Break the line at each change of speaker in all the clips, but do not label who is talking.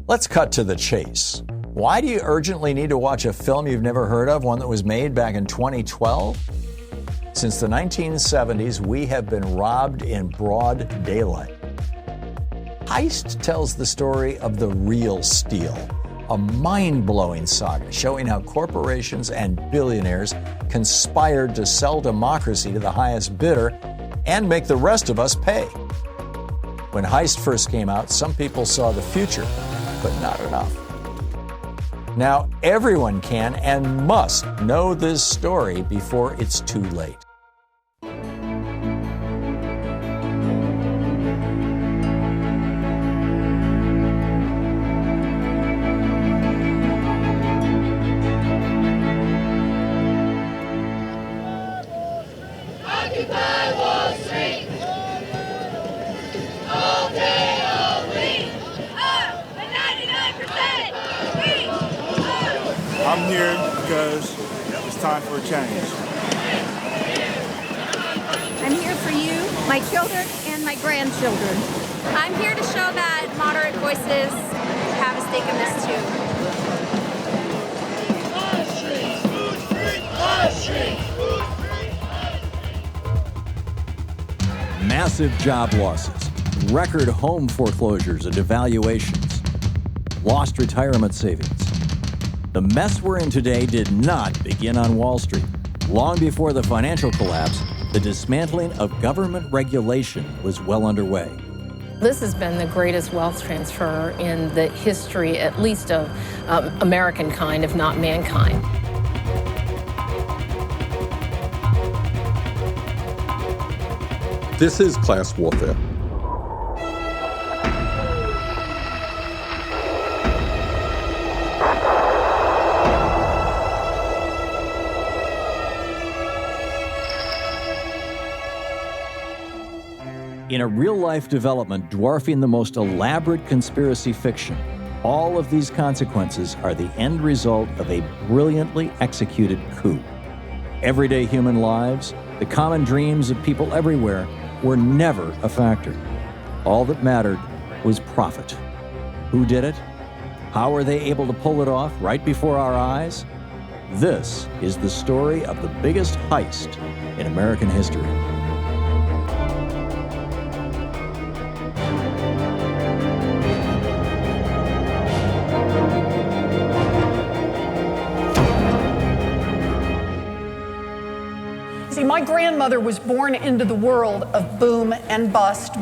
Let's cut to the chase. Why do you urgently need to watch a film you've never heard of, one that was made back in 2012? Since the 1970s, we have been robbed in broad daylight. Heist tells the story of the real steal, a mind-blowing saga showing how corporations and billionaires conspired to sell democracy to the highest bidder and make the rest of us pay. When Heist first came out, some people saw the future, but not enough. Now everyone can and must know this story before it's too late.
I'm here because it's time for a change.
I'm here for you, my children, and my grandchildren.
I'm here to show that moderate voices have a stake in this too.
Massive job losses, record home foreclosures and devaluations, lost retirement savings. The mess we're in today did not begin on Wall Street. Long before the financial collapse, the dismantling of government regulation was well underway.
This has been the greatest wealth transfer in the history, at least of American kind, if not mankind.
This is class warfare.
In a real-life development dwarfing the most elaborate conspiracy fiction, all of these consequences are the end result of a brilliantly executed coup. Everyday human lives, the common dreams of people everywhere, were never a factor. All that mattered was profit. Who did it? How were they able to pull it off right before our eyes? This is the story of the biggest heist in American history.
See, my grandmother was born into the world of boom and bust,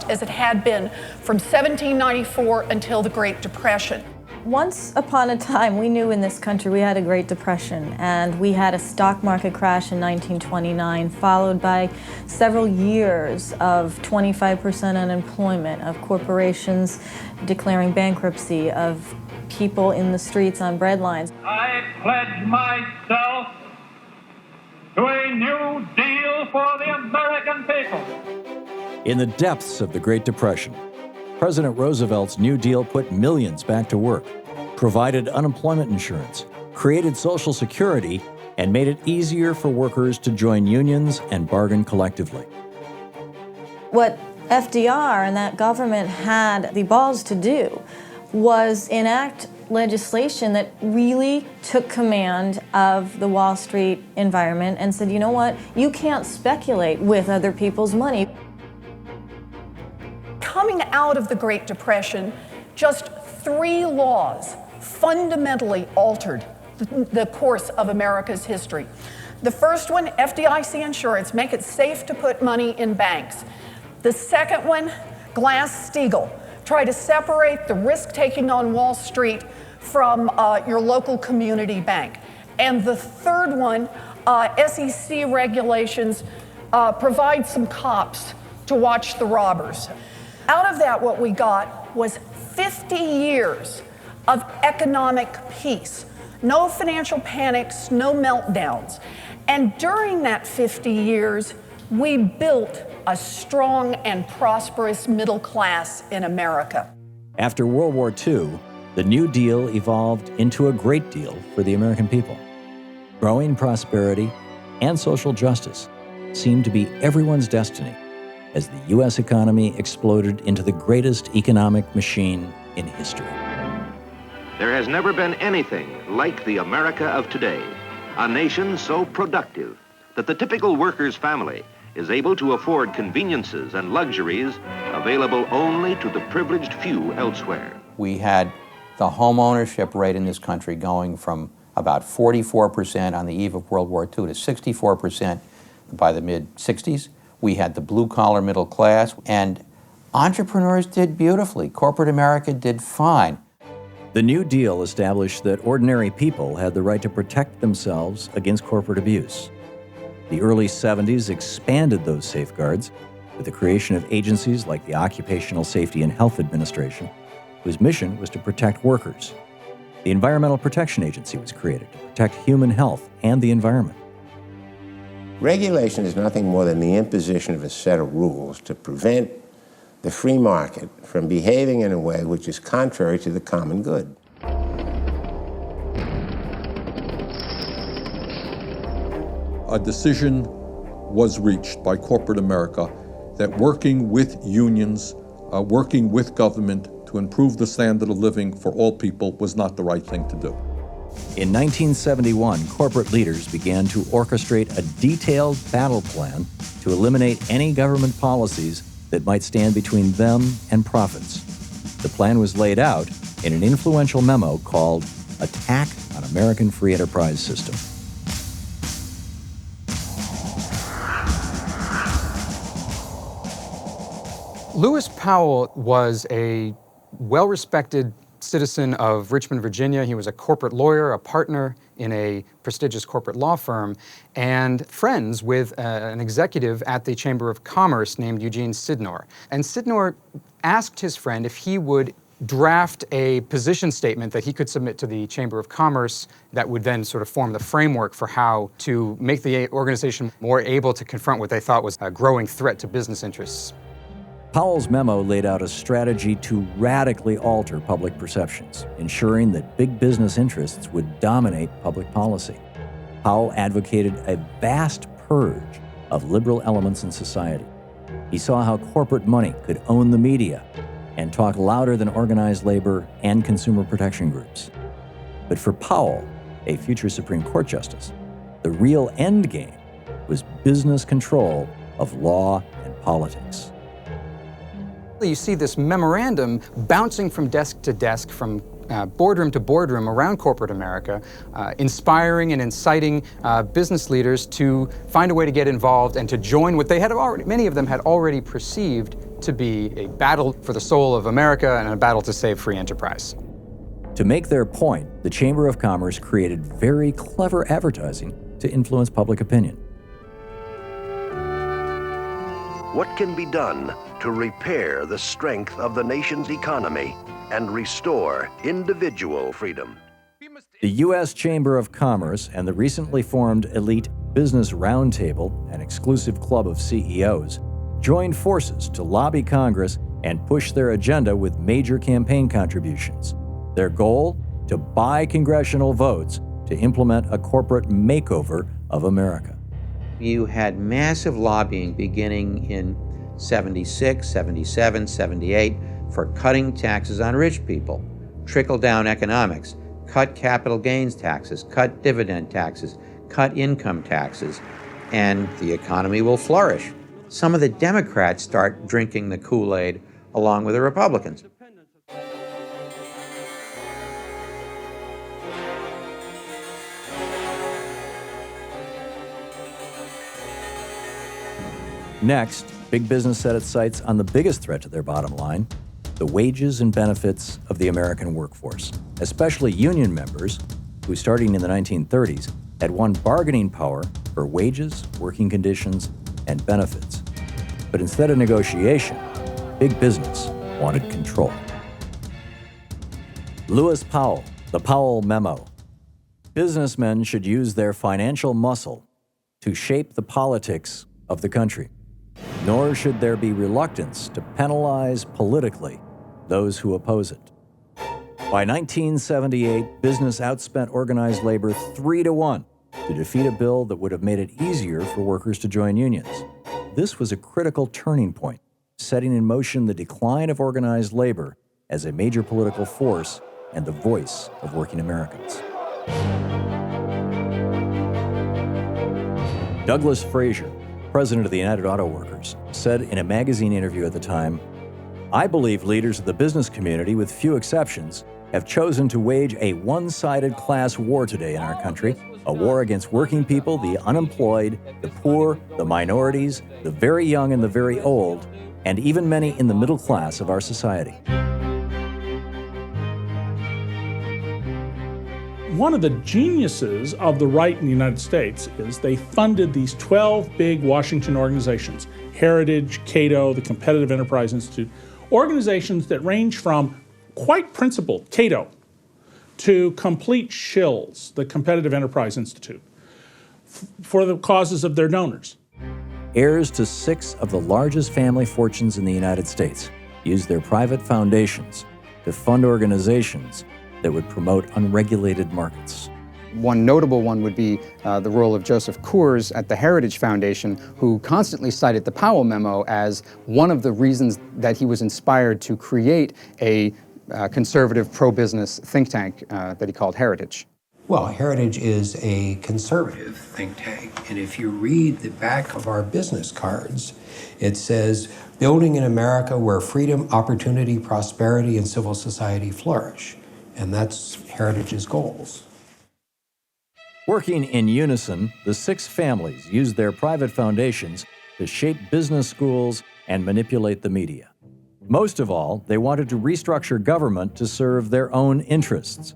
as it had been from 1794 until the Great Depression.
Once upon a time, we knew in this country we had a Great Depression, and we had a stock market crash in 1929, followed by several years of 25% unemployment, of corporations declaring bankruptcy, of people in the streets on breadlines.
I pledge myself to a new deal for the American people.
In the depths of the Great Depression, President Roosevelt's New Deal put millions back to work, provided unemployment insurance, created Social Security, and made it easier for workers to join unions and bargain collectively.
What FDR and that government had the balls to do was enact legislation that really took command of the Wall Street environment and said, you know what, you can't speculate with other people's money.
Coming out of the Great Depression, just 3 laws fundamentally altered the course of America's history. The first one, FDIC insurance, make it safe to put money in banks. The second one, Glass-Steagall, try to separate the risk-taking on Wall Street from your local community bank. And the third one, SEC regulations, provide some cops to watch the robbers. Out of that, what we got was 50 years of economic peace. No financial panics, no meltdowns. And during that 50 years, we built a strong and prosperous middle class in America.
After World War II, the New Deal evolved into a great deal for the American people. Growing prosperity and social justice seemed to be everyone's destiny as the U.S. economy exploded into the greatest economic machine in history.
There has never been anything like the America of today, a nation so productive that the typical worker's family is able to afford conveniences and luxuries available only to the privileged few elsewhere.
We had the home ownership rate in this country going from about 44% on the eve of World War II to 64% by the mid-60s. We had the blue-collar middle class, and entrepreneurs did beautifully. Corporate America did fine.
The New Deal established that ordinary people had the right to protect themselves against corporate abuse. The early 70s expanded those safeguards with the creation of agencies like the Occupational Safety and Health Administration, whose mission was to protect workers. The Environmental Protection Agency was created to protect human health and the environment.
Regulation is nothing more than the imposition of a set of rules to prevent the free market from behaving in a way which is contrary to the common good.
A decision was reached by corporate America that working with unions, working with government to improve the standard of living for all people was not the right thing to do.
In 1971, corporate leaders began to orchestrate a detailed battle plan to eliminate any government policies that might stand between them and profits. The plan was laid out in an influential memo called Attack on American Free Enterprise System.
Lewis Powell was a well-respected citizen of Richmond, Virginia. He was a corporate lawyer, a partner in a prestigious corporate law firm, and friends with an executive at the Chamber of Commerce named Eugene Sydnor. And Sydnor asked his friend if he would draft a position statement that he could submit to the Chamber of Commerce that would then sort of form the framework for how to make the organization more able to confront what they thought was a growing threat to business interests.
Powell's memo laid out a strategy to radically alter public perceptions, ensuring that big business interests would dominate public policy. Powell advocated a vast purge of liberal elements in society. He saw how corporate money could own the media and talk louder than organized labor and consumer protection groups. But for Powell, a future Supreme Court justice, the real end game was business control of law and politics.
You see this memorandum bouncing from desk to desk, from boardroom to boardroom around corporate America, inspiring and inciting business leaders to find a way to get involved and to join what they had already, many of them had already perceived to be a battle for the soul of America and a battle to save free enterprise.
To make their point, the Chamber of Commerce created very clever advertising to influence public opinion.
What can be done to repair the strength of the nation's economy and restore individual freedom?
The U.S. Chamber of Commerce and the recently formed Elite Business Roundtable, an exclusive club of CEOs, joined forces to lobby Congress and push their agenda with major campaign contributions. Their goal? To buy congressional votes to implement a corporate makeover of America.
You had massive lobbying beginning in 76, 77, 78 for cutting taxes on rich people, trickle-down economics, cut capital gains taxes, cut dividend taxes, cut income taxes, and the economy will flourish. Some of the Democrats start drinking the Kool-Aid along with the Republicans.
Next, big business set its sights on the biggest threat to their bottom line, the wages and benefits of the American workforce, especially union members who, starting in the 1930s, had won bargaining power for wages, working conditions, and benefits. But instead of negotiation, big business wanted control. Lewis Powell, the Powell Memo. Businessmen should use their financial muscle to shape the politics of the country. Nor should there be reluctance to penalize politically those who oppose it. By 1978, business outspent organized labor 3-1 to defeat a bill that would have made it easier for workers to join unions. This was a critical turning point, setting in motion the decline of organized labor as a major political force and the voice of working Americans. Douglas Frazier, president of the United Auto Workers, said in a magazine interview at the time, "I believe leaders of the business community, with few exceptions, have chosen to wage a one-sided class war today in our country, a war against working people, the unemployed, the poor, the minorities, the very young and the very old, and even many in the middle class of our society."
One of the geniuses of the right in the United States is they funded these 12 big Washington organizations, Heritage, Cato, the Competitive Enterprise Institute, organizations that range from quite principled, Cato, to complete shills, the Competitive Enterprise Institute, for the causes of their donors.
Heirs to 6 of the largest family fortunes in the United States used their private foundations to fund organizations that would promote unregulated markets.
One notable one would be the role of Joseph Coors at the Heritage Foundation, who constantly cited the Powell Memo as one of the reasons that he was inspired to create a conservative pro-business think tank that he called Heritage.
Well, Heritage is a conservative think tank, and if you read the back of our business cards, it says, "Building an America where freedom, opportunity, prosperity, and civil society flourish." And that's Heritage's goals.
Working in unison, the 6 families used their private foundations to shape business schools and manipulate the media. Most of all, they wanted to restructure government to serve their own interests.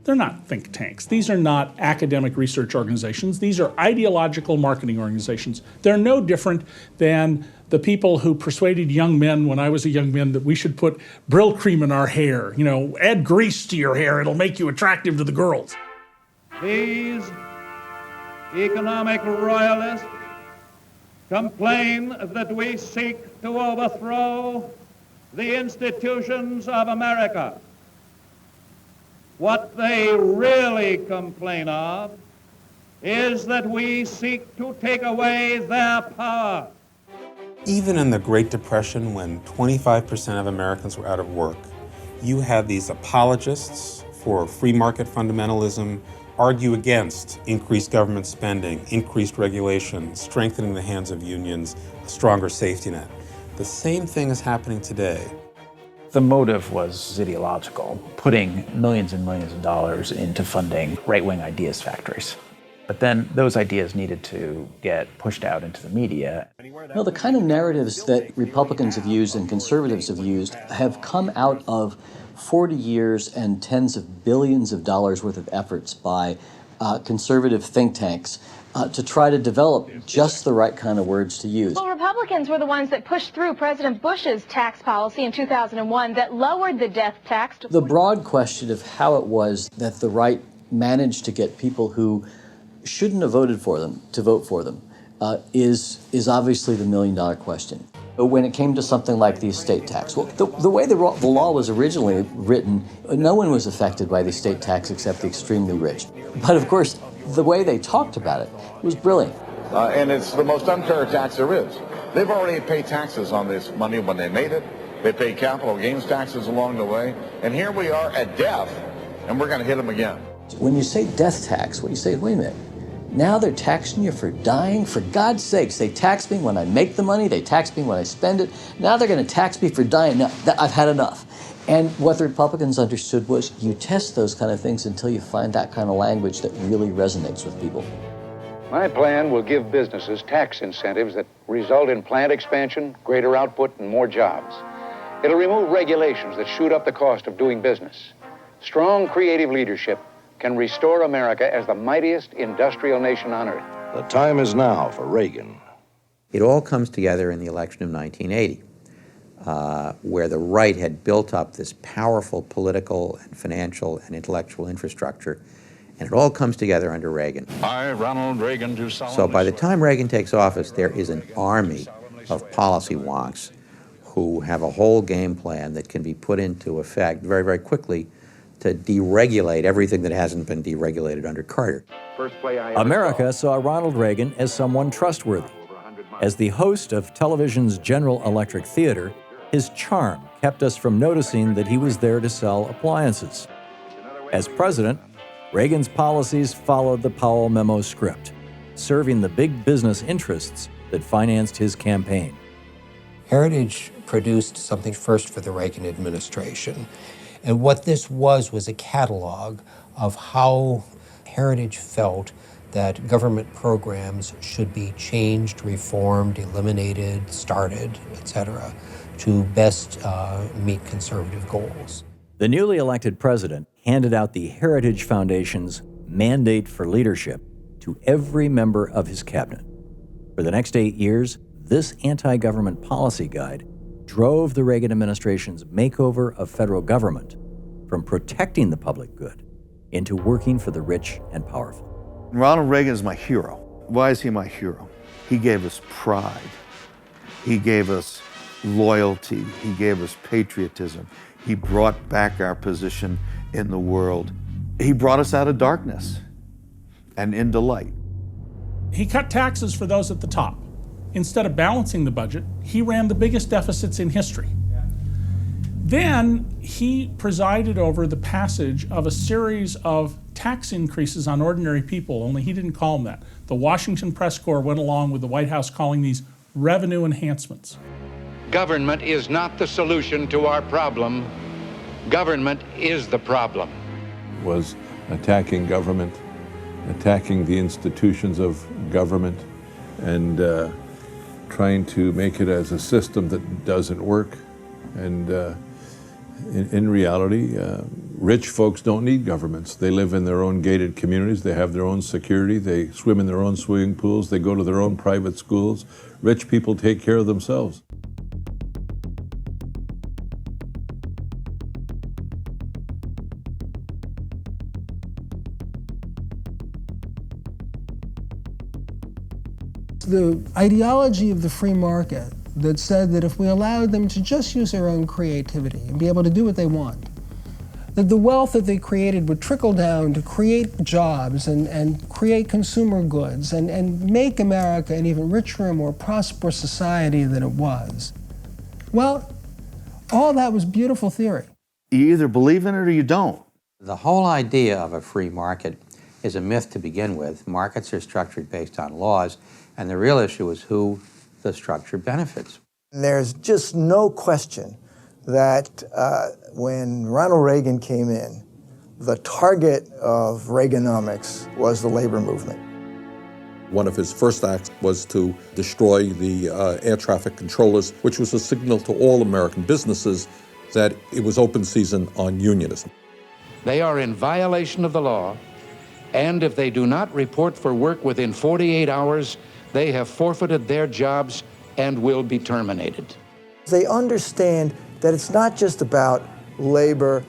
They're not think tanks. These are not academic research organizations. These are ideological marketing organizations. They're no different than the people who persuaded young men when I was a young man that we should put Brill cream in our hair. You know, add grease to your hair. It'll make you attractive to the girls.
These economic royalists complain that we seek to overthrow the institutions of America. What they really complain of is that we seek to take away their power.
Even in the Great Depression, when 25% of Americans were out of work, you had these apologists for free market fundamentalism argue against increased government spending, increased regulation, strengthening the hands of unions, a stronger safety net. The same thing is happening today.
The motive was ideological, putting millions and millions of dollars into funding right-wing ideas factories. But then those ideas needed to get pushed out into the media.
No, the kind of narratives that Republicans have used and conservatives have used have come out of 40 years and tens of billions of dollars worth of efforts by conservative think tanks to try to develop just the right kind of words to use.
Well, Republicans were the ones that pushed through President Bush's tax policy in 2001 that lowered the death tax to...
The broad question of how it was that the right managed to get people who shouldn't have voted for them to vote for them is obviously the million-dollar question. When it came to something like the estate tax, well, the way the law was originally written, no one was affected by the estate tax except the extremely rich. But of course, the way they talked about it was brilliant.
And it's the most unfair tax there is. They've already paid taxes on this money when they made it. They paid capital gains taxes along the way. And here we are at death, and we're going to hit them again.
When you say death tax, what you say is, wait a minute, now they're taxing you for dying? For God's sakes, they tax me when I make the money, they tax me when I spend it. Now they're going to tax me for dying. Now, I've had enough. And what the Republicans understood was you test those kind of things until you find that kind of language that really resonates with people.
My plan will give businesses tax incentives that result in plant expansion, greater output, and more jobs. It'll remove regulations that shoot up the cost of doing business. Strong creative leadership can restore America as the mightiest industrial nation on earth.
The time is now for Reagan.
It all comes together in the election of 1980, where the right had built up this powerful political and financial and intellectual infrastructure, and it all comes together under Reagan.
I, Ronald Reagan, do solemnly
So by the time Reagan takes office, there is an army of policy wonks who have a whole game plan that can be put into effect very, very quickly to deregulate everything that hasn't been deregulated under Carter.
America saw Ronald Reagan as someone trustworthy. As the host of television's General Electric Theater, His charm kept us from noticing that he was there to sell appliances. As president, Reagan's policies followed the Powell Memo script, serving the big business interests that financed his campaign.
Heritage produced something first for the Reagan administration. And what this was a catalog of how Heritage felt that government programs should be changed, reformed, eliminated, started, etc., to best meet conservative goals.
The newly elected president handed out the Heritage Foundation's mandate for leadership to every member of his cabinet. For the next 8 years, this anti-government policy guide drove the Reagan administration's makeover of federal government from protecting the public good into working for the rich and powerful.
Ronald Reagan is my hero. Why is he my hero? He gave us pride. He gave us loyalty. He gave us patriotism. He brought back our position in the world. He brought us out of darkness and into light.
He cut taxes for those at the top. Instead of balancing the budget, he ran the biggest deficits in history. Then he presided over the passage of a series of tax increases on ordinary people, only he didn't call them that. The Washington Press Corps went along with the White House calling these revenue enhancements.
Government is not the solution to our problem. Government is the problem.
Was attacking government, attacking the institutions of government, and trying to make it as a system that doesn't work. And in reality, rich folks don't need governments. They live in their own gated communities. They have their own security. They swim in their own swimming pools. They go to their own private schools. Rich people take care of themselves.
The ideology of the free market that said that if we allowed them to just use their own creativity and be able to do what they want, that the wealth that they created would trickle down to create jobs and create consumer goods and make America an even richer and more prosperous society than it was. Well, all that was beautiful theory.
You either believe in it or you don't.
The whole idea of a free market is a myth to begin with. Markets are structured based on laws, and the real issue is who the structure benefits.
There's just no question that when Ronald Reagan came in, the target of Reaganomics was the labor movement.
One of his first acts was to destroy the air traffic controllers, which was a signal to all American businesses that it was open season on unionism.
They are in violation of the law, and if they do not report for work within 48 hours, they have forfeited their jobs and will be terminated.
They understand that it's not just about labor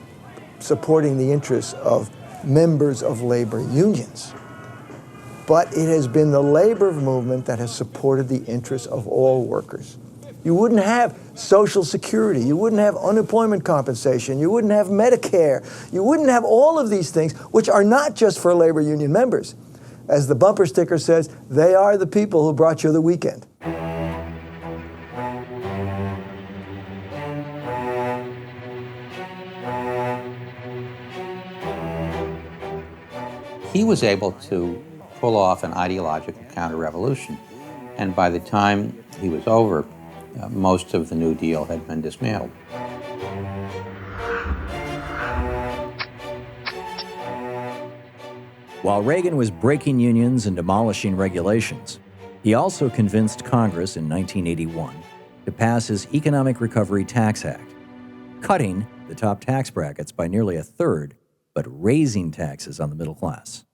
supporting the interests of members of labor unions, but it has been the labor movement that has supported the interests of all workers. You wouldn't have Social Security, you wouldn't have unemployment compensation, you wouldn't have Medicare, you wouldn't have all of these things, which are not just for labor union members. As the bumper sticker says, they are the people who brought you the weekend.
He was able to pull off an ideological counter-revolution, and by the time he was over, most of the New Deal had been dismantled.
While Reagan was breaking unions and demolishing regulations, he also convinced Congress in 1981 to pass his Economic Recovery Tax Act, cutting the top tax brackets by nearly a third, but raising taxes on the middle class.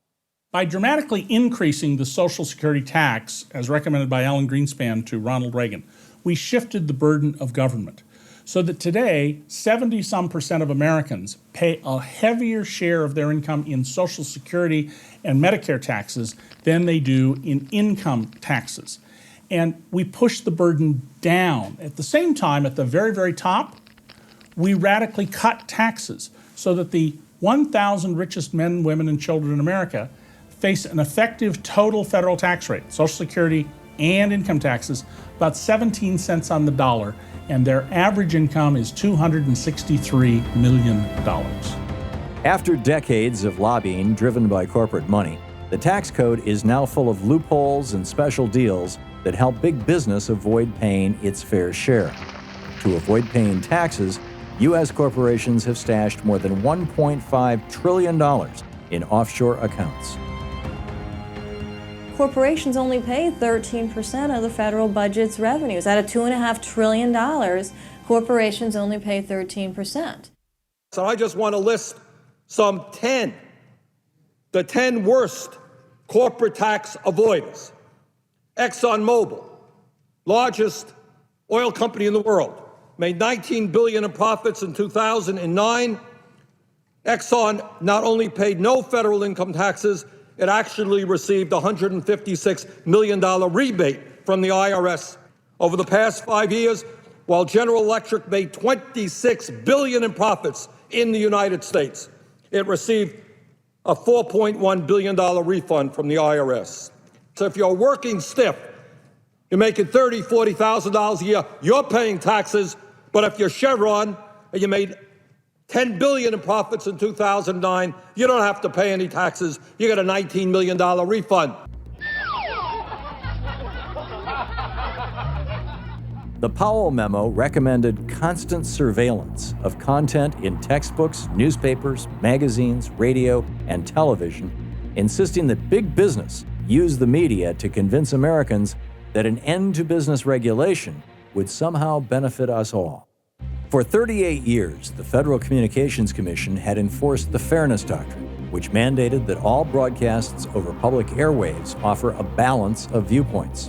By dramatically increasing the Social Security tax, as recommended by Alan Greenspan to Ronald Reagan, we shifted the burden of government so that today 70-some% of Americans pay a heavier share of their income in Social Security and Medicare taxes than they do in income taxes. And we push the burden down. At the same time, at the very, very top, we radically cut taxes so that the 1,000 richest men, women, and children in America face an effective total federal tax rate, Social Security and income taxes, about 17 cents on the dollar, and their average income is $263 million.
After decades of lobbying driven by corporate money, the tax code is now full of loopholes and special deals that help big business avoid paying its fair share. To avoid paying taxes, U.S. corporations have stashed more than $1.5 trillion in offshore accounts.
Corporations only pay 13% of the federal budget's revenues. Out of $2.5 trillion, corporations only pay 13%.
So I just want to list some 10, the 10 worst corporate tax avoiders. ExxonMobil, largest oil company in the world, made $19 billion in profits in 2009. Exxon not only paid no federal income taxes, it actually received a $156 million rebate from the IRS. Over the past 5 years, while General Electric made $26 billion in profits in the United States, it received a $4.1 billion refund from the IRS. So if you're working stiff, you're making $30,000, $40,000 a year, you're paying taxes. But if you're Chevron and you made $10 billion in profits in 2009, you don't have to pay any taxes. You get a $19 million refund.
The Powell Memo recommended constant surveillance of content in textbooks, newspapers, magazines, radio, and television, insisting that big business use the media to convince Americans that an end to business regulation would somehow benefit us all. For 38 years, the Federal Communications Commission had enforced the Fairness Doctrine, which mandated that all broadcasts over public airwaves offer a balance of viewpoints.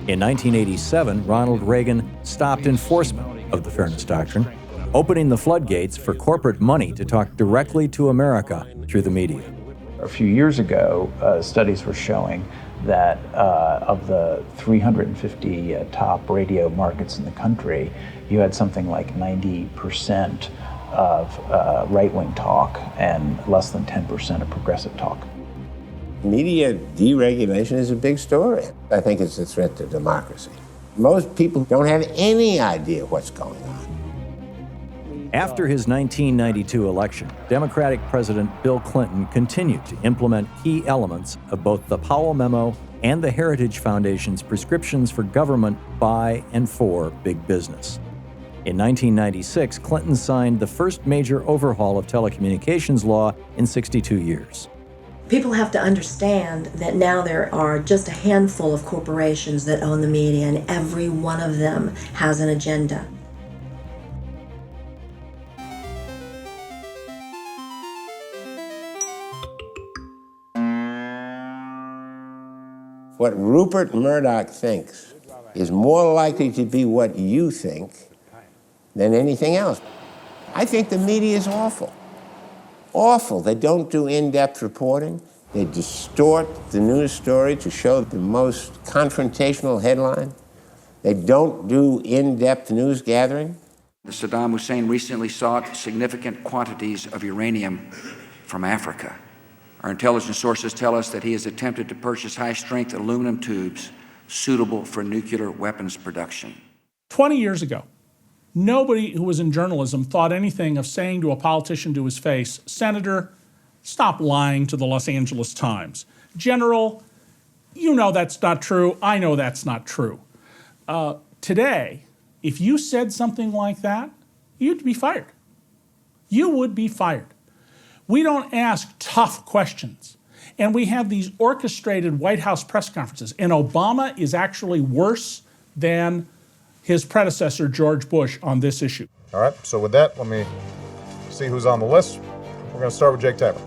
In 1987, Ronald Reagan stopped enforcement of the Fairness Doctrine, opening the floodgates for corporate money to talk directly to America through the media.
A few years ago, studies were showing that of the 350 top radio markets in the country, you had something like 90% of right-wing talk and less than 10% of progressive talk.
Media deregulation is a big story. I think it's a threat to democracy. Most people don't have any idea what's going on.
After his 1992 election, Democratic President Bill Clinton continued to implement key elements of both the Powell Memo and the Heritage Foundation's prescriptions for government by and for big business. In 1996, Clinton signed the first major overhaul of telecommunications law in 62 years.
People have to understand that now there are just a handful of corporations that own the media, and every one of them has an agenda.
What Rupert Murdoch thinks is more likely to be what you think than anything else. I think the media is awful. Awful. They don't do in-depth reporting. They distort the news story to show the most confrontational headline. They don't do in-depth news gathering.
Saddam Hussein recently sought significant quantities of uranium from Africa. Our intelligence sources tell us that he has attempted to purchase high-strength aluminum tubes suitable for nuclear weapons production.
20 years ago, nobody who was in journalism thought anything of saying to a politician to his face, "Senator, stop lying to the Los Angeles Times. General, you know that's not true. I know that's not true." Today, if you said something like that, you'd be fired. You would be fired. We don't ask tough questions. And we have these orchestrated White House press conferences. And Obama is actually worse than his predecessor, George Bush, on this issue.
All right, so with that, let me see who's on the list. We're going to start with Jake Tapper.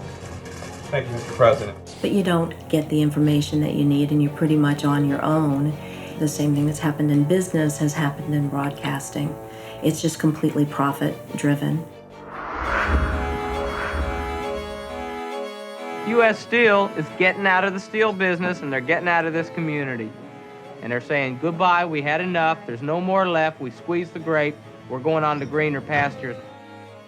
Thank you, Mr. President.
But you don't get the information that you need, and you're pretty much on your own. The same thing that's happened in business has happened in broadcasting. It's just completely profit-driven.
U.S. Steel is getting out of the steel business, and they're getting out of this community. And they're saying, goodbye, we had enough, there's no more left, we squeezed the grape, we're going on to greener pastures.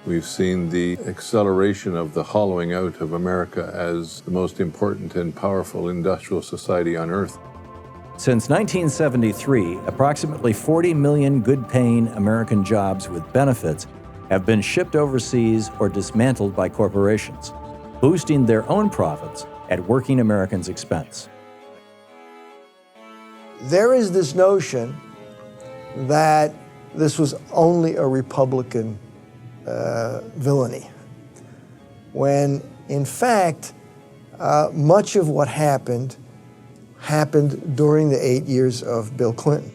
We've seen the acceleration of the hollowing out of America as the most important and powerful industrial society on earth.
Since 1973, approximately 40 million good-paying American jobs with benefits have been shipped overseas or dismantled by corporations, boosting their own profits at working Americans' expense.
There is this notion that this was only a Republican villainy, when in fact, much of what happened during the 8 years of Bill Clinton.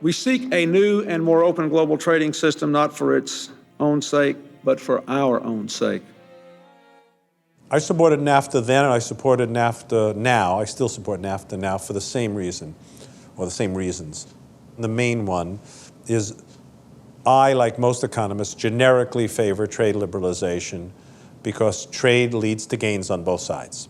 We seek a new and more open global trading system, not for its own sake, but for our own sake.
I supported NAFTA then, and I supported NAFTA now. I still support NAFTA now for the same reason, or the same reasons. The main one is I, like most economists, generically favor trade liberalization because trade leads to gains on both sides.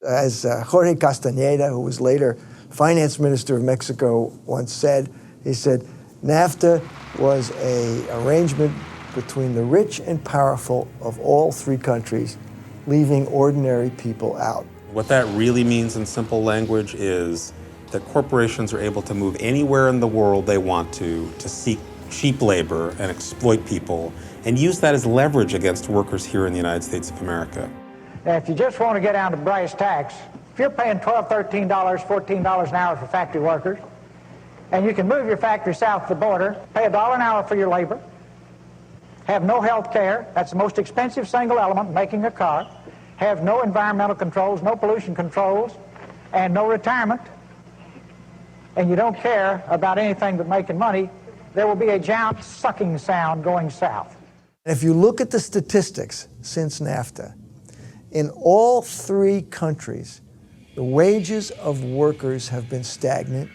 As Jorge Castañeda, who was later finance minister of Mexico, once said, he said, NAFTA was an arrangement between the rich and powerful of all three countries, leaving ordinary people out.
What that really means in simple language is that corporations are able to move anywhere in the world they want to seek cheap labor and exploit people, and use that as leverage against workers here in the United States of America.
Now, if you just want to get down to brass tacks, if you're paying $12, $13, $14 an hour for factory workers, and you can move your factory south of the border, pay $1 an hour for your labor, have no health care, that's the most expensive single element in making a car, have no environmental controls, no pollution controls, and no retirement, and you don't care about anything but making money, there will be a giant sucking sound going south.
If you look at the statistics since NAFTA, in all three countries, the wages of workers have been stagnant,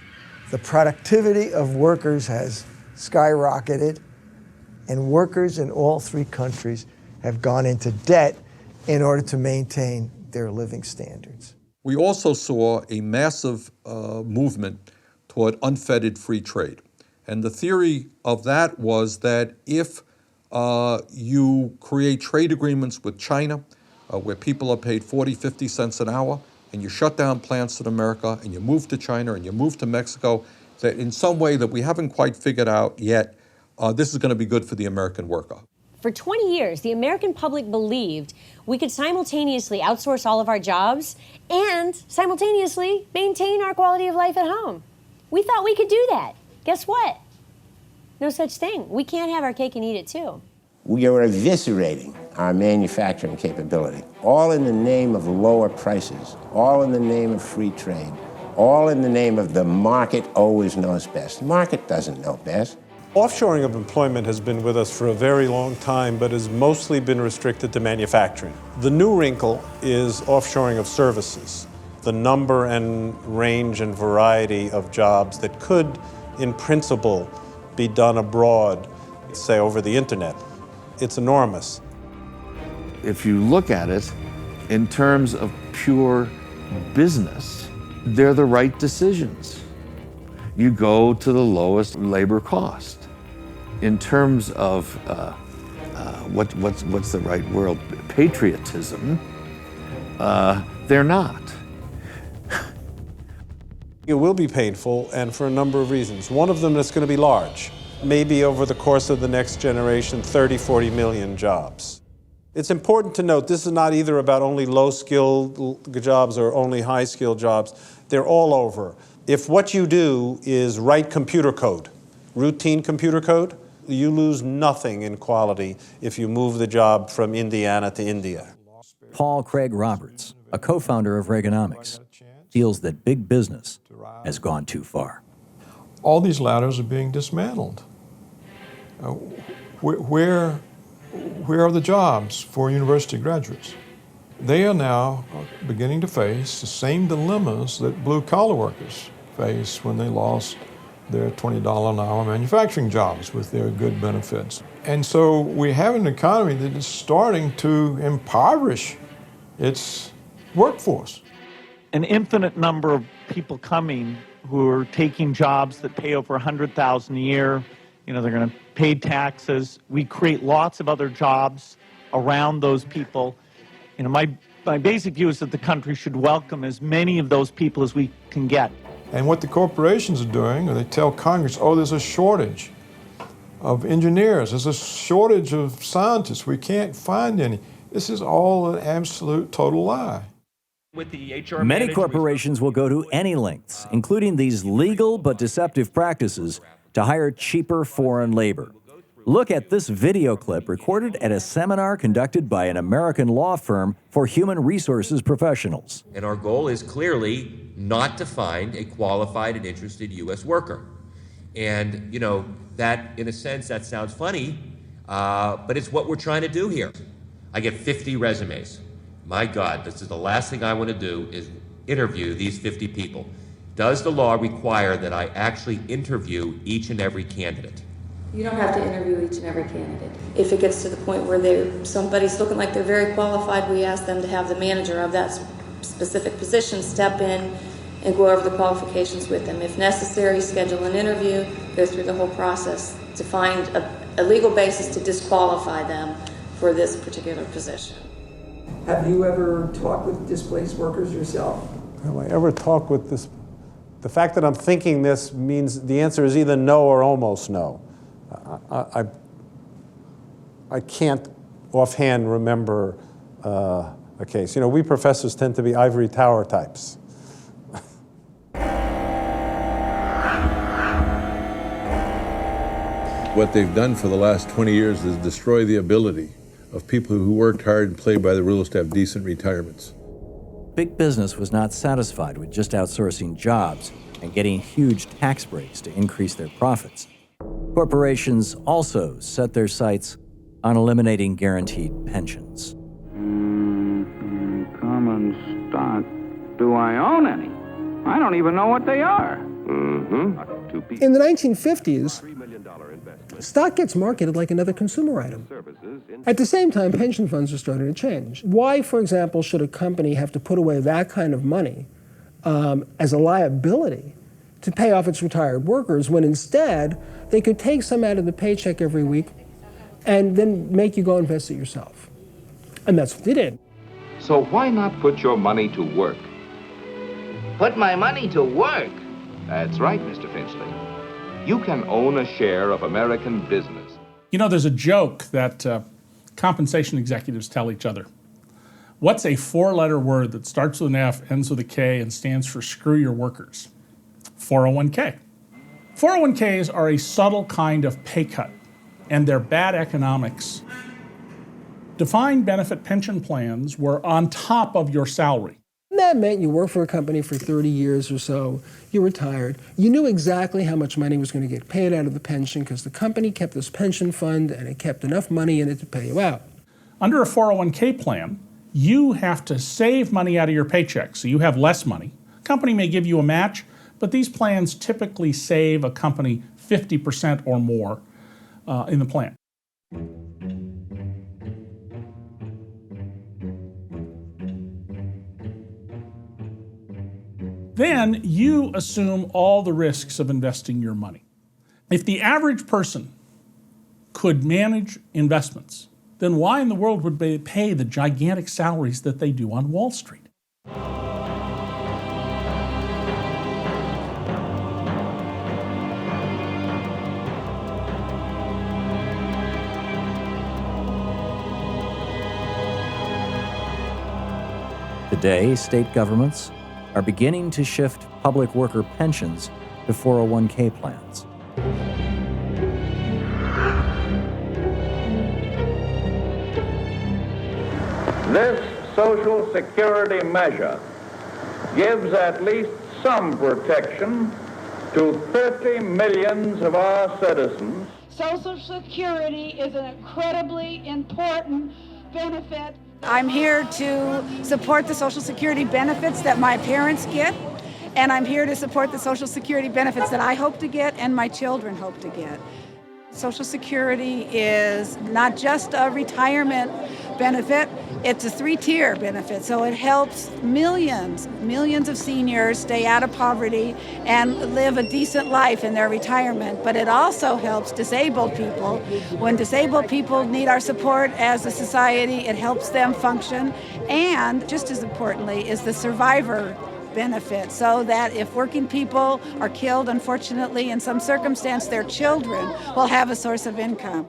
the productivity of workers has skyrocketed, and workers in all three countries have gone into debt in order to maintain their living standards.
We also saw a massive movement toward unfettered free trade. And the theory of that was that if you create trade agreements with China, where people are paid 40, 50 cents an hour, and you shut down plants in America, and you move to China, and you move to Mexico, that in some way that we haven't quite figured out yet, this is going to be good for the American worker.
For 20 years, the American public believed we could simultaneously outsource all of our jobs and simultaneously maintain our quality of life at home. We thought we could do that. Guess what? No such thing. We can't have our cake and eat it too.
We are eviscerating our manufacturing capability, all in the name of lower prices, all in the name of free trade, all in the name of the market always knows best. The market doesn't know best.
Offshoring of employment has been with us for a very long time, but has mostly been restricted to manufacturing. The new wrinkle is offshoring of services, the number and range and variety of jobs that could, in principle, be done abroad, say over the internet. It's enormous.
If you look at it in terms of pure business, they're the right decisions. You go to the lowest labor cost. In terms of what's the right word? Patriotism, they're not.
It will be painful, and for a number of reasons. One of them is going to be large. Maybe over the course of the next generation, 30, 40 million jobs. It's important to note this is not either about only low-skilled jobs or only high-skilled jobs. They're all over. If what you do is write computer code, routine computer code, you lose nothing in quality if you move the job from Indiana to India.
Paul Craig Roberts, a co-founder of Reaganomics, feels that big business has gone too far.
All these ladders are being dismantled. Where are the jobs for university graduates? They are now beginning to face the same dilemmas that blue-collar workers face when they lost their $20 an hour manufacturing jobs with their good benefits. And so we have an economy that is starting to impoverish its workforce.
An infinite number of people coming who are taking jobs that pay over $100,000 a year. You know, they're going to pay taxes. We create lots of other jobs around those people. You know, my basic view is that the country should welcome as many of those people as we can get.
And what the corporations are doing, or they tell Congress, oh, there's a shortage of engineers, there's a shortage of scientists, we can't find any. This is all an absolute total lie.
Many corporations will go to any lengths, including these legal but deceptive practices, to hire cheaper foreign labor. Look at this video clip recorded at a seminar conducted by an American law firm for human resources professionals.
And our goal is clearly not to find a qualified and interested U.S. worker. And, you know, that, in a sense, that sounds funny, but it's what we're trying to do here. I get 50 resumes. My God, this is the last thing I want to do is interview these 50 people. Does the law require that I actually interview each and every candidate?
You don't have to interview each and every candidate. If it gets to the point where somebody's looking like they're very qualified, we ask them to have the manager of that specific position step in and go over the qualifications with them. If necessary, schedule an interview, go through the whole process to find a legal basis to disqualify them for this particular position.
Have you ever talked with displaced workers yourself?
Have I ever talked with this? The fact that I'm thinking this means the answer is either no or almost no. I can't offhand remember a case. You know, we professors tend to be ivory tower types.
What they've done for the last 20 years is destroy the ability of people who worked hard and played by the rules to have decent retirements.
Big business was not satisfied with just outsourcing jobs and getting huge tax breaks to increase their profits. Corporations also set their sights on eliminating guaranteed pensions.
Common stock. Do I own any? I don't even know what they are.
In the 1950s, stock gets marketed like another consumer item. At the same time, pension funds are starting to change. Why, for example, should a company have to put away that kind of money as a liability to pay off its retired workers when instead they could take some out of the paycheck every week and then make you go invest it yourself? And that's what they did.
So why not put your money to work?
Put my money to work?
That's right, Mr. Finchley. You can own a share of American business.
You know, there's a joke that compensation executives tell each other. What's a four-letter word that starts with an F, ends with a K, and stands for screw your workers? 401k. 401ks are a subtle kind of pay cut, and they're bad economics. Defined benefit pension plans were on top of your salary.
That meant you worked for a company for 30 years or so, you retired, you knew exactly how much money was going to get paid out of the pension because the company kept this pension fund and it kept enough money in it to pay you out.
Under a 401k plan, you have to save money out of your paycheck, so you have less money. A company may give you a match, but these plans typically save a company 50% or more in the plan. Then you assume all the risks of investing your money. If the average person could manage investments, then why in the world would they pay the gigantic salaries that they do on Wall Street?
Today, state governments are beginning to shift public worker pensions to 401k plans.
This Social Security measure gives at least some protection to 30 million of our citizens.
Social Security is an incredibly important benefit.
I'm here to support the Social Security benefits that my parents get, and I'm here to support the Social Security benefits that I hope to get and my children hope to get. Social Security is not just a retirement benefit, it's a three-tier benefit. So it helps millions of seniors stay out of poverty and live a decent life in their retirement. But it also helps disabled people. When disabled people need our support as a society, it helps them function. And just as importantly is the survivor benefit so that if working people are killed, unfortunately, in some circumstance, their children will have a source of income.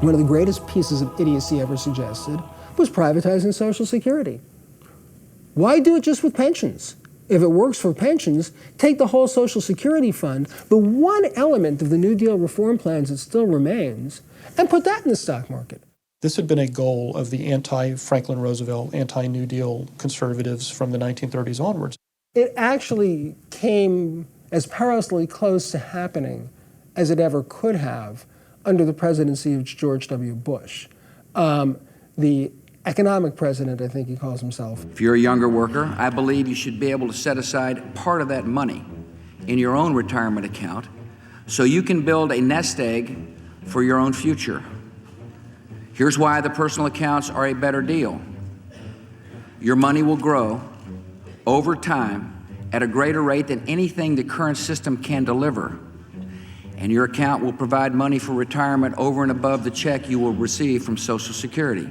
One of the greatest pieces of idiocy ever suggested was privatizing Social Security. Why do it just with pensions? If it works for pensions, take the whole Social Security fund, the one element of the New Deal reform plans that still remains, and put that in the stock market.
This had been a goal of the anti-Franklin Roosevelt, anti-New Deal conservatives from the 1930s onwards.
It actually came as perilously close to happening as it ever could have under the presidency of George W. Bush. The economic president, I think he calls himself.
If you're a younger worker, I believe you should be able to set aside part of that money in your own retirement account so you can build a nest egg for your own future. Here's why the personal accounts are a better deal. Your money will grow over time at a greater rate than anything the current system can deliver. And your account will provide money for retirement over and above the check you will receive from Social Security.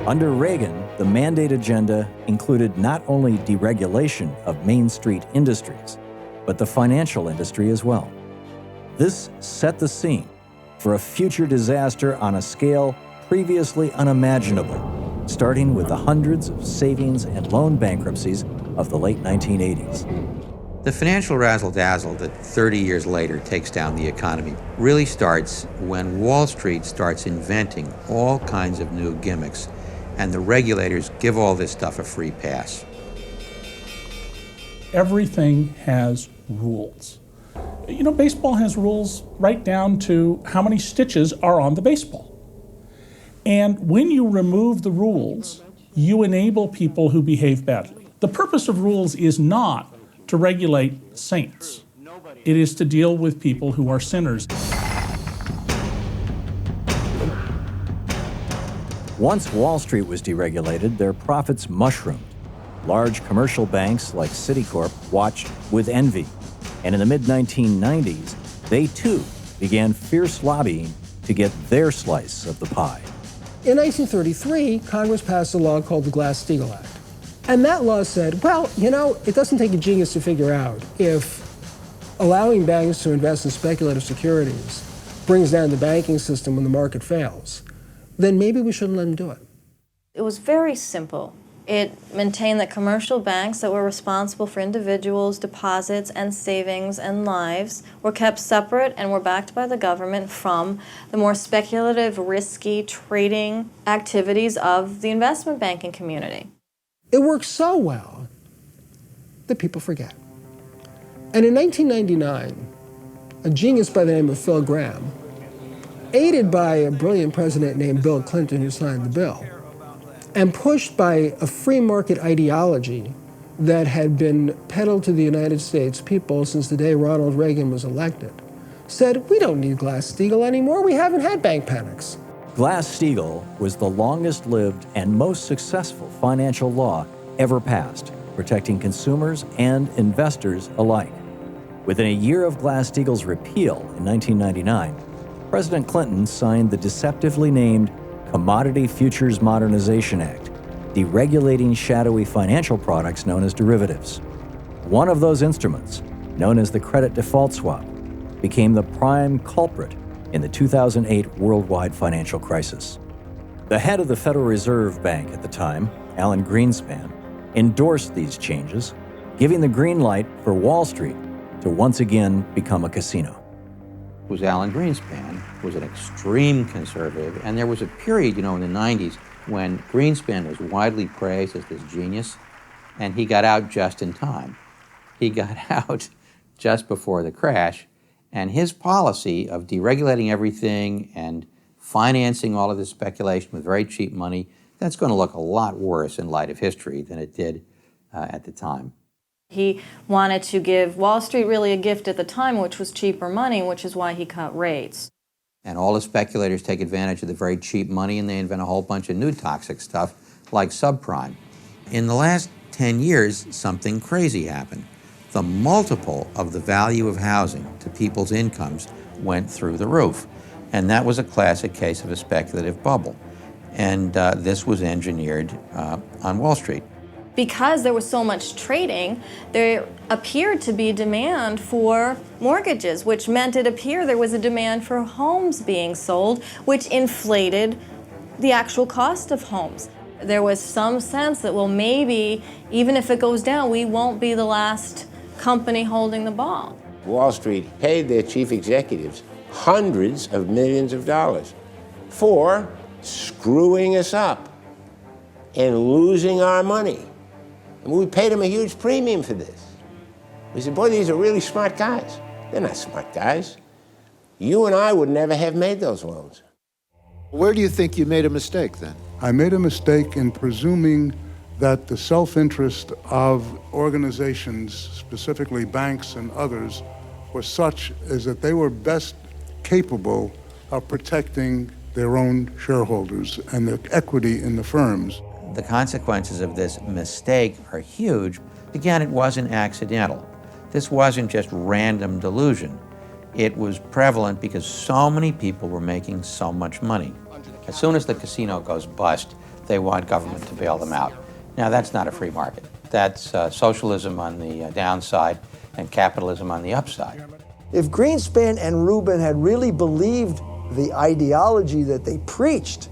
Under Reagan, the mandate agenda included not only deregulation of Main Street industries, but the financial industry as well. This set the scene for a future disaster on a scale previously unimaginable, starting with the hundreds of savings and loan bankruptcies of the late 1980s.
The financial razzle-dazzle that 30 years later takes down the economy really starts when Wall Street starts inventing all kinds of new gimmicks, and the regulators give all this stuff a free pass.
Everything has rules. You know, baseball has rules right down to how many stitches are on the baseball. And when you remove the rules, you enable people who behave badly. The purpose of rules is not to regulate saints. It is to deal with people who are sinners.
Once Wall Street was deregulated, their profits mushroomed. Large commercial banks like Citicorp watched with envy. And in the mid-1990s, they too began fierce lobbying to get their slice of the pie.
In 1933, Congress passed a law called the Glass-Steagall Act. And that law said, well, you know, it doesn't take a genius to figure out if allowing banks to invest in speculative securities brings down the banking system when the market fails, then maybe we shouldn't let them do it.
It was very simple. It maintained that commercial banks that were responsible for individuals' deposits and savings and lives were kept separate and were backed by the government from the more speculative, risky trading activities of the investment banking community.
It worked so well that people forget. And in 1999, a genius by the name of Phil Gramm, aided by a brilliant president named Bill Clinton who signed the bill, and pushed by a free market ideology that had been peddled to the United States people since the day Ronald Reagan was elected, said, we don't need Glass-Steagall anymore, we haven't had bank panics.
Glass-Steagall was the longest-lived and most successful financial law ever passed, protecting consumers and investors alike. Within a year of Glass-Steagall's repeal in 1999, President Clinton signed the deceptively named Commodity Futures Modernization Act, deregulating shadowy financial products known as derivatives. One of those instruments, known as the credit default swap, became the prime culprit in the 2008 worldwide financial crisis. The head of the Federal Reserve Bank at the time, Alan Greenspan, endorsed these changes, giving the green light for Wall Street to once again become a casino.
It was Alan Greenspan, who was an extreme conservative, and there was a period, in the 90s when Greenspan was widely praised as this genius, and he got out just in time. He got out just before the crash, and his policy of deregulating everything and financing all of this speculation with very cheap money, that's going to look a lot worse in light of history than it did at the time.
He wanted to give Wall Street really a gift at the time, which was cheaper money, which is why he cut rates.
And all the speculators take advantage of the very cheap money, and they invent a whole bunch of new toxic stuff like subprime. In the last 10 years, something crazy happened. the multiple of the value of housing to people's incomes went through the roof. And that was a classic case of a speculative bubble. And this was engineered on Wall Street.
Because there was so much trading, there appeared to be demand for mortgages, which meant it appeared there was a demand for homes being sold, which inflated the actual cost of homes. There was some sense that, well, maybe even if it goes down, we won't be the last company holding the ball.
Wall Street paid their chief executives hundreds of millions of dollars for screwing us up and losing our money. And we paid them a huge premium for this. We said, boy, these are really smart guys. They're not smart guys. You and I would never have made those loans.
Where do you think you made a mistake then?
I made a mistake in presuming that the self-interest of organizations, specifically banks and others, was such as that they were best capable of protecting their own shareholders and the equity in the firms.
The consequences of this mistake are huge. Again, it wasn't accidental. This wasn't just random delusion. It was prevalent because so many people were making so much money. As soon as the casino goes bust, they want government to bail them out. Now, that's not a free market. That's socialism on the downside and capitalism on the upside.
If Greenspan and Rubin had really believed the ideology that they preached,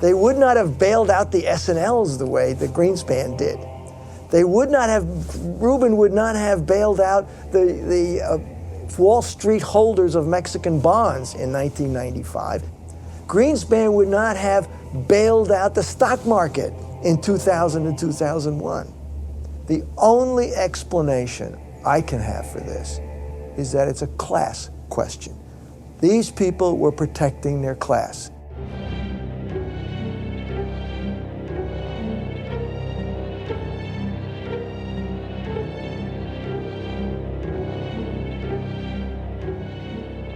they would not have bailed out the S&Ls the way that Greenspan did. They would not have, Rubin would not have bailed out the Wall Street holders of Mexican bonds in 1995. Greenspan would not have bailed out the stock market in 2000 and 2001. The only explanation I can have for this is that it's a class question. These people were protecting their class.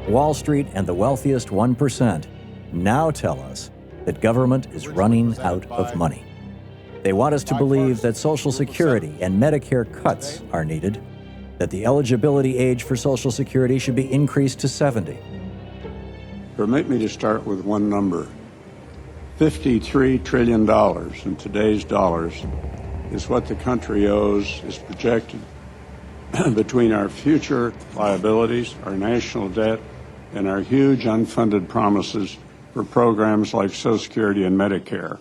Wall Street and the wealthiest 1% now tell us that government is running out of money. They want us to believe that Social Security and Medicare cuts are needed, that the eligibility age for Social Security should be increased to 70.
Permit me to start with one number. $53 trillion in today's dollars is what the country owes, is projected between our future liabilities, our national debt, and our huge unfunded promises for programs like Social Security and Medicare.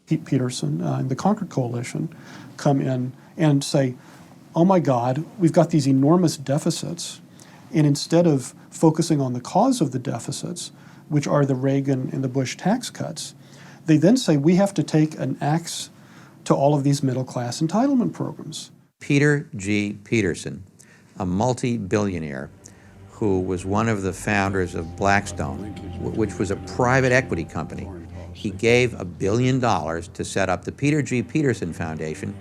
Pete Peterson and the Concord Coalition come in and say, oh my God, we've got these enormous deficits, and instead of focusing on the cause of the deficits, which are the Reagan and the Bush tax cuts, they then say we have to take an axe to all of these middle-class entitlement programs.
Peter G. Peterson, a multi-billionaire who was one of the founders of Blackstone, which was a private equity company. He gave $1 billion to set up the Peter G. Peterson Foundation,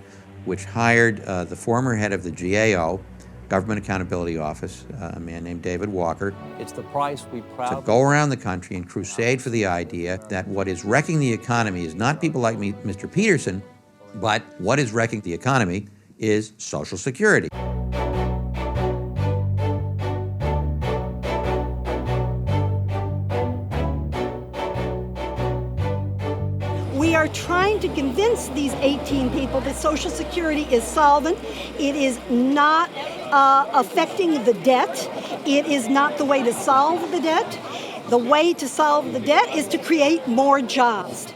which hired the former head of the GAO, Government Accountability Office, a man named David Walker.
It's the price we proudly
to go around the country and crusade for the idea that what is wrecking the economy is not people like me, Mr. Peterson, but what is wrecking the economy is Social Security.
We are trying to convince these 18 people that Social Security is solvent. It is not affecting the debt. It is not the way to solve the debt. The way to solve the debt is to create more jobs.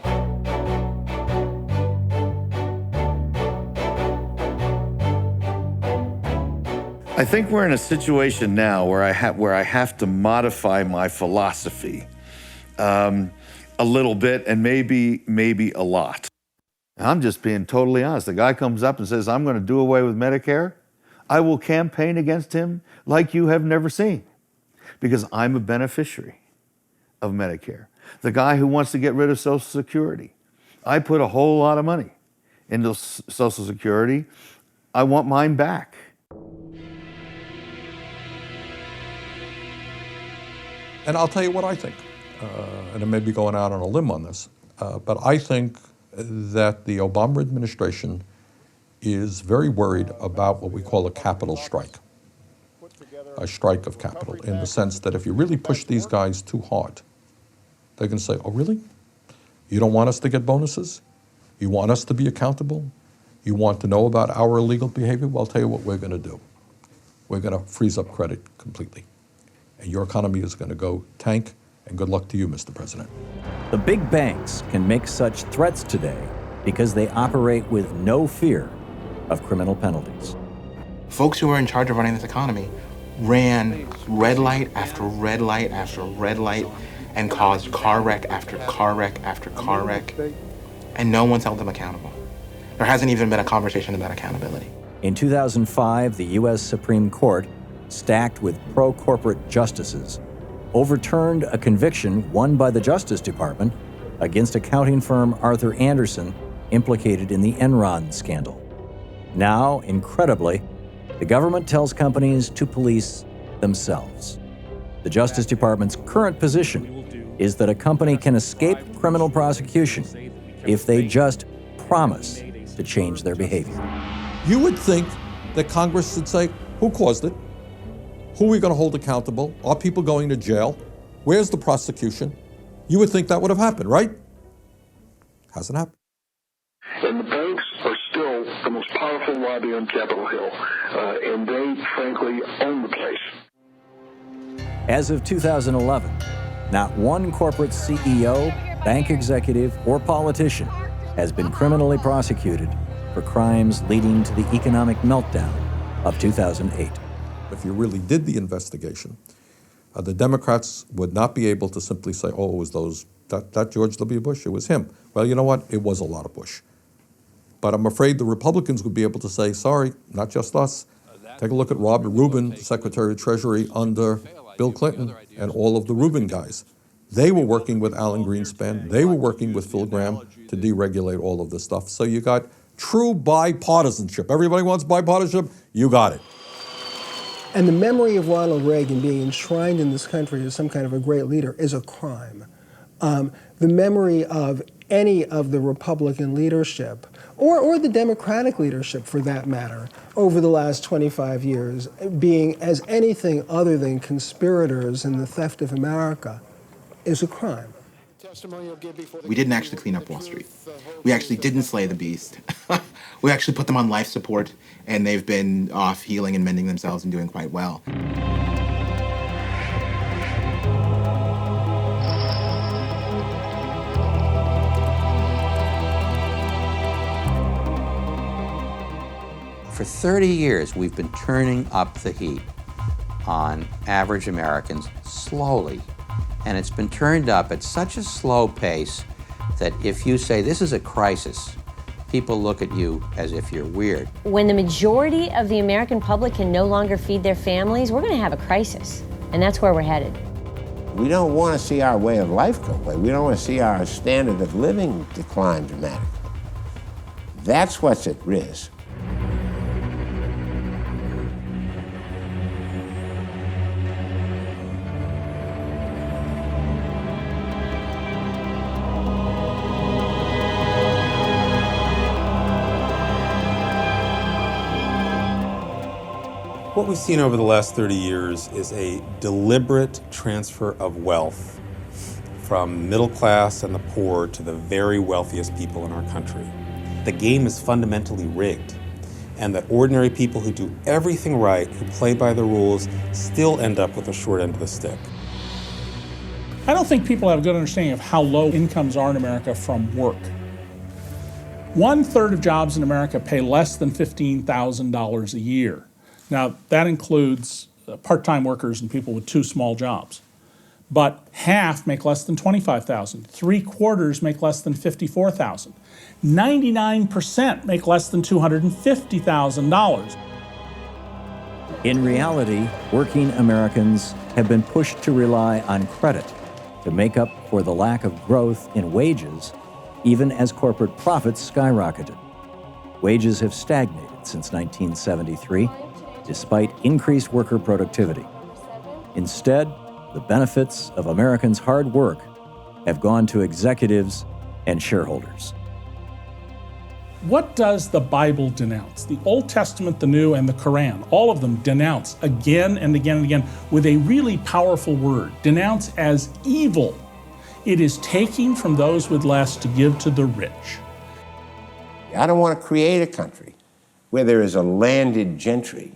I think we're in a situation now where I have to modify my philosophy a little bit, and maybe a lot. I'm just being totally honest. The guy comes up and says, I'm going to do away with Medicare. I will campaign against him like you have never seen, because I'm a beneficiary of Medicare. The guy who wants to get rid of Social Security, I put a whole lot of money into Social Security. I want mine back.
And I'll tell you what I think, and I may be going out on a limb on this, but I think that the Obama administration is very worried about what we call a capital strike, a strike of capital, in the sense that if you really push these guys too hard, they're going to say, oh, really? You don't want us to get bonuses? You want us to be accountable? You want to know about our illegal behavior? Well, I'll tell you what we're going to do. We're going to freeze up credit completely. And your economy is going to go tank, and good luck to you, Mr. President.
The big banks can make such threats today because they operate with no fear of criminal penalties.
Folks who are in charge of running this economy ran red light after red light after red light and caused car wreck after car wreck after car wreck, and no one's held them accountable. There hasn't even been a conversation about accountability.
In 2005, the U.S. Supreme Court, stacked with pro-corporate justices, overturned a conviction won by the Justice Department against accounting firm Arthur Andersen, implicated in the Enron scandal. Now, incredibly, the government tells companies to police themselves. The Justice Department's current position is that a company can escape criminal prosecution if they just promise to change their behavior.
You would think that Congress should say, who caused it? Who are we going to hold accountable? Are people going to jail? Where's the prosecution? You would think that would have happened, right? Hasn't happened.
And the banks are still the most powerful lobby on Capitol Hill, and they, frankly, own the place.
As of 2011, not one corporate CEO, bank executive, or politician has been criminally prosecuted for crimes leading to the economic meltdown of 2008.
If you really did the investigation, the Democrats would not be able to simply say, oh, it was that George W. Bush, it was him. Well, you know what? It was a lot of Bush. But I'm afraid the Republicans would be able to say, sorry, not just us. Take a look at Robert Rubin, Secretary of Treasury under Bill Clinton, and all of the Rubin guys. They were working with Alan Greenspan. They were working with Phil Gramm to deregulate all of this stuff. So you got true bipartisanship. Everybody wants bipartisanship. You got it.
And the memory of Ronald Reagan being enshrined in this country as some kind of a great leader is a crime. The memory of any of the Republican leadership, or the Democratic leadership for that matter, over the last 25 years, being as anything other than conspirators in the theft of America, is a crime.
We didn't actually clean up Wall Street. We actually didn't slay the beast. We actually put them on life support, and they've been off healing and mending themselves and doing quite well.
For 30 years, we've been turning up the heat on average Americans slowly. And it's been turned up at such a slow pace that if you say this is a crisis, people look at you as if you're weird.
When the majority of the American public can no longer feed their families, we're going to have a crisis. And that's where we're headed.
We don't want to see our way of life go away. We don't want to see our standard of living decline dramatically. That's what's at risk.
What we've seen over the last 30 years is a deliberate transfer of wealth from middle class and the poor to the very wealthiest people in our country. The game is fundamentally rigged, and that ordinary people who do everything right, who play by the rules, still end up with the short end of the stick.
I don't think people have a good understanding of how low incomes are in America from work. 1/3 of jobs in America pay less than $15,000 a year. Now, that includes part-time workers and people with 2 small jobs. But half make less than $25,000. 3/4 make less than $54,000. 99% make less than $250,000.
In reality, working Americans have been pushed to rely on credit to make up for the lack of growth in wages, even as corporate profits skyrocketed. Wages have stagnated since 1973, despite increased worker productivity. Instead, the benefits of Americans' hard work have gone to executives and shareholders.
What does the Bible denounce? The Old Testament, the New, and the Quran, all of them denounce again and again and again with a really powerful word. Denounce as evil. It is taking from those with less to give to the rich.
I don't want to create a country where there is a landed gentry,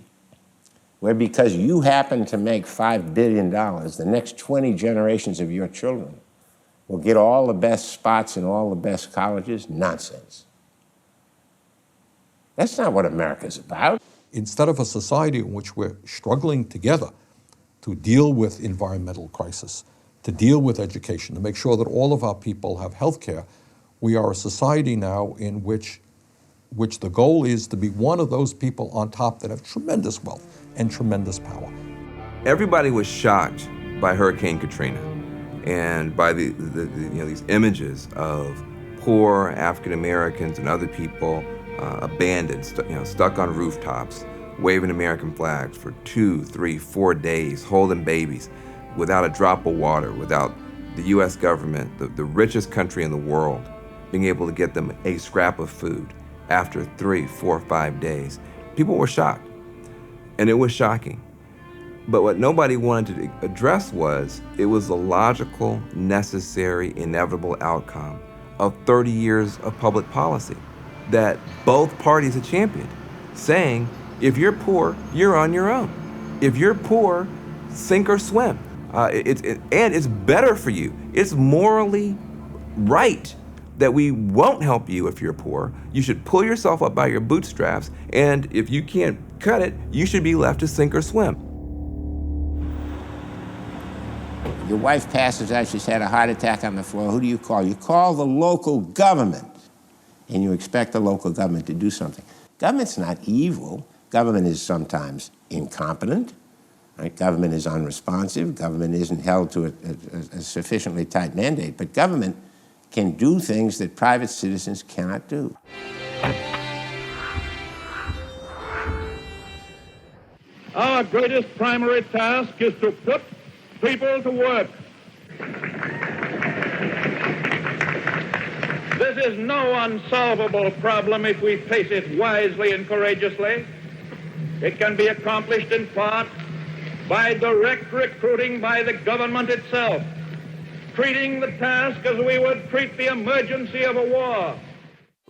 where because you happen to make $5 billion, the next 20 generations of your children will get all the best spots in all the best colleges. Nonsense. That's not what America's about.
Instead of a society in which we're struggling together to deal with environmental crisis, to deal with education, to make sure that all of our people have health care, we are a society now in which the goal is to be one of those people on top that have tremendous wealth and tremendous power.
Everybody was shocked by Hurricane Katrina and by these images of poor African Americans and other people abandoned, stuck on rooftops, waving American flags for 2, 3, 4 days, holding babies, without a drop of water, without the U.S. government, the richest country in the world, being able to get them a scrap of food after 3, 4, 5 days. People were shocked, and it was shocking. But what nobody wanted to address was, it was the logical, necessary, inevitable outcome of 30 years of public policy that both parties had championed, saying, if you're poor, you're on your own. If you're poor, sink or swim. And it's better for you. It's morally right that we won't help you if you're poor. You should pull yourself up by your bootstraps, and if you can't cut it, you should be left to sink or swim.
Your wife passes out, she's had a heart attack on the floor. Who do you call? You call the local government, and you expect the local government to do something. Government's not evil. Government is sometimes incompetent. Right? Government is unresponsive. Government isn't held to a sufficiently tight mandate. But government can do things that private citizens cannot do.
Our greatest primary task is to put people to work. This is no unsolvable problem if we face it wisely and courageously. It can be accomplished in part by direct recruiting by the government itself, treating the task as we would treat the emergency of a war.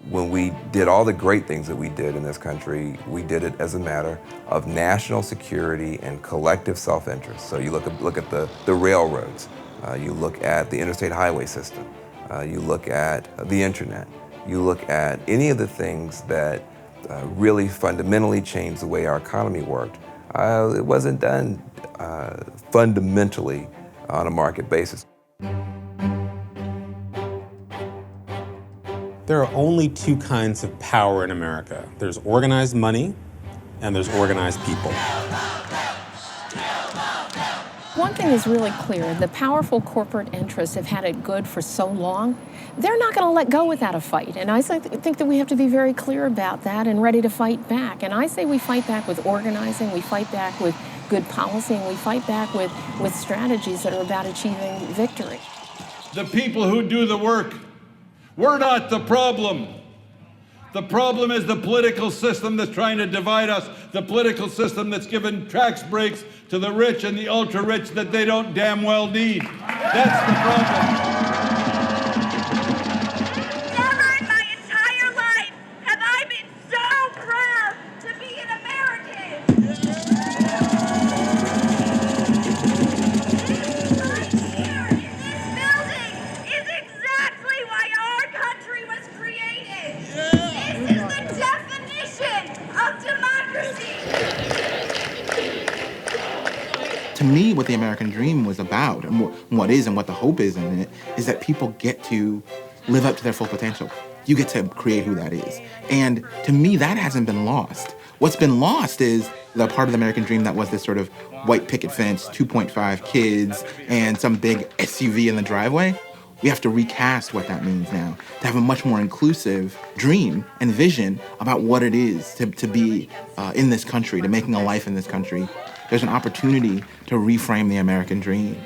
When we did all the great things that we did in this country, we did it as a matter of national security and collective self-interest. So you look at the railroads, you look at the interstate highway system, you look at the internet, you look at any of the things that really fundamentally changed the way our economy worked. It wasn't done fundamentally on a market basis.
There are only two kinds of power in America. There's organized money and there's organized people.
One thing is really clear, the powerful corporate interests have had it good for so long, they're not going to let go without a fight. And I think that we have to be very clear about that and ready to fight back. And I say we fight back with organizing, we fight back with good policy, and we fight back with strategies that are about achieving victory.
The people who do the work, we're not the problem. The problem is the political system that's trying to divide us, the political system that's given tax breaks to the rich and the ultra-rich that they don't damn well need. That's the problem.
Never in my entire life have I been so proud to be an American. This right here in this building is exactly why our country was created. This is the definition of democracy.
To me, what the American dream was about, and what is and what the hope is in it, is that people get to live up to their full potential. You get to create who that is. And to me, that hasn't been lost. What's been lost is the part of the American dream that was this sort of white picket fence, 2.5 kids, and some big SUV in the driveway. We have to recast what that means now, to have a much more inclusive dream and vision about what it is to be in this country, to making a life in this country. There's an opportunity to reframe the American dream.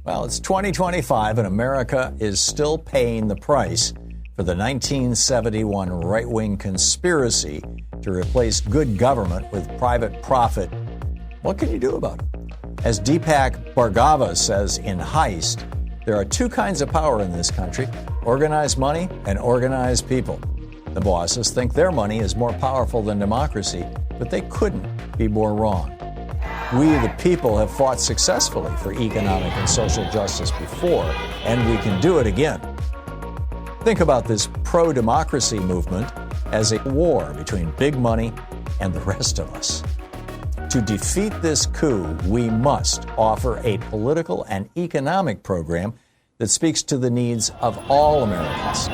Well, it's 2025 and America is still paying the price for the 1971 right-wing conspiracy to replace good government with private profit. What can you do about it? As Deepak Bhargava says in Heist, there are two kinds of power in this country: organized money and organized people. The bosses think their money is more powerful than democracy, but they couldn't be more wrong. We, the people, have fought successfully for economic and social justice before, and we can do it again. Think about this pro-democracy movement as a war between big money and the rest of us. To defeat this coup, we must offer a political and economic program that speaks to the needs of all Americans.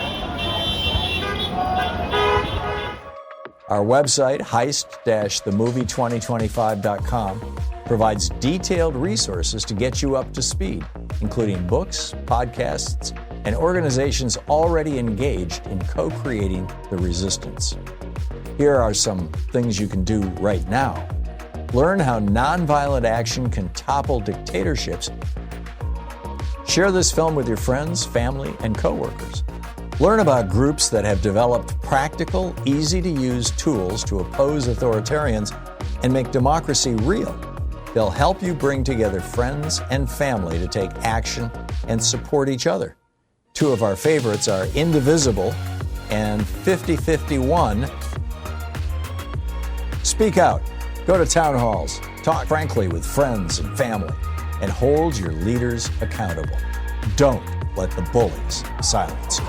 Our website, heist-themovie2025.com, provides detailed resources to get you up to speed, including books, podcasts, and organizations already engaged in co-creating the resistance. Here are some things you can do right now. Learn how nonviolent action can topple dictatorships. Share this film with your friends, family, and coworkers. Learn about groups that have developed practical, easy-to-use tools to oppose authoritarians and make democracy real. They'll help you bring together friends and family to take action and support each other. Two of our favorites are Indivisible and 5051. Speak out. Go to town halls. Talk frankly with friends and family. And hold your leaders accountable. Don't let the bullies silence you.